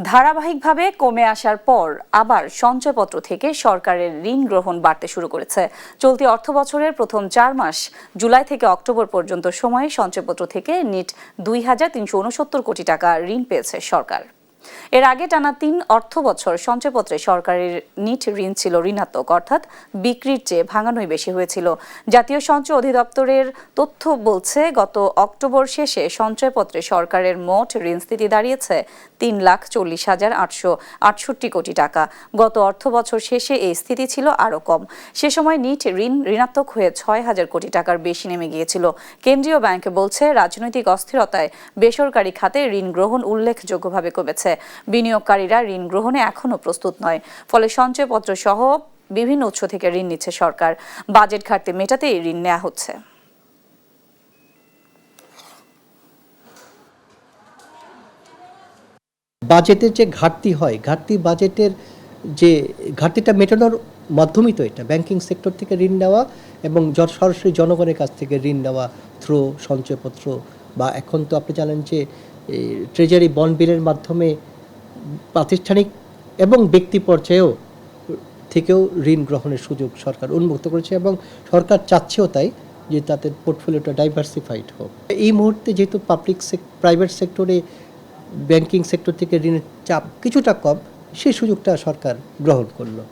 ধারাবাহিকভাবে কমে আসার পর আবার সঞ্চয়পত্র থেকে সরকারের ঋণ গ্রহণ বাড়তে শুরু করেছে। চলতি অর্থবছরের প্রথম 4 মাস জুলাই থেকে অক্টোবর পর্যন্ত সময়ে সঞ্চয়পত্র থেকে নিট 2,369 কোটি টাকা ঋণ পেয়েছে সরকার। এর আগে টানা 3 অর্থবছর সঞ্চয়পত্রে সরকারের নিট ঋণ ছিল ঋণাত্মক, অর্থাৎ বিক্রির চেয়ে ভাঙানোই বেশি হয়েছিল। জাতীয় সঞ্চয় অধিদপ্তরের তথ্য বলছে, গত অক্টোবর শেষে সঞ্চয়পত্রে সরকারের মোট ঋণ স্থিতি দাঁড়িয়েছে 3,40,868 কোটি টাকা। গত অর্থবছর শেষে এই স্থিতি ছিল আরও কম। সে সময় নিট ঋণ ঋণাত্মক হয়ে 6,000 কোটি টাকার বেশি নেমে গিয়েছিল। কেন্দ্রীয় ব্যাংক বলছে, রাজনৈতিক অস্থিরতায় বেসরকারি খাতে ঋণ গ্রহণ উল্লেখযোগ্যভাবে কমেছে। বিনিয়োগকারীরা ঋণ গ্রহণে এখনও প্রস্তুত নয়। ফলে সঞ্চয়পত্র সহ বিভিন্ন উৎস থেকে ঋণ নিচ্ছে সরকার। বাজেট ঘাটতি মেটাতে এই ঋণ নেওয়া হচ্ছে। বাজেটের যে ঘাটতি হয়, বাজেটের যে ঘাটতিটা মেটানোর মাধ্যমই তো এটা, ব্যাংকিং সেক্টর থেকে ঋণ নেওয়া এবং সরাসরি জনগণের কাছ থেকে ঋণ নেওয়া থ্রু সঞ্চয়পত্র, বা এখন তো আপনি জানেন যে ট্রেজারি বন্ড বিলের মাধ্যমে প্রাতিষ্ঠানিক এবং ব্যক্তি পর্যায়েও থেকেও ঋণ গ্রহণের সুযোগ সরকার উন্মুক্ত করেছে, এবং সরকার চাচ্ছেও তাই যে তাদের পোর্টফোলিওটা ডাইভার্সিফাইড হোক। এই মুহূর্তে যেহেতু প্রাইভেট সেক্টরে ব্যাংকিং সেক্টর থেকে ঋণের চাপ কিছুটা কম, সেই সুযোগটা সরকার গ্রহণ করলো।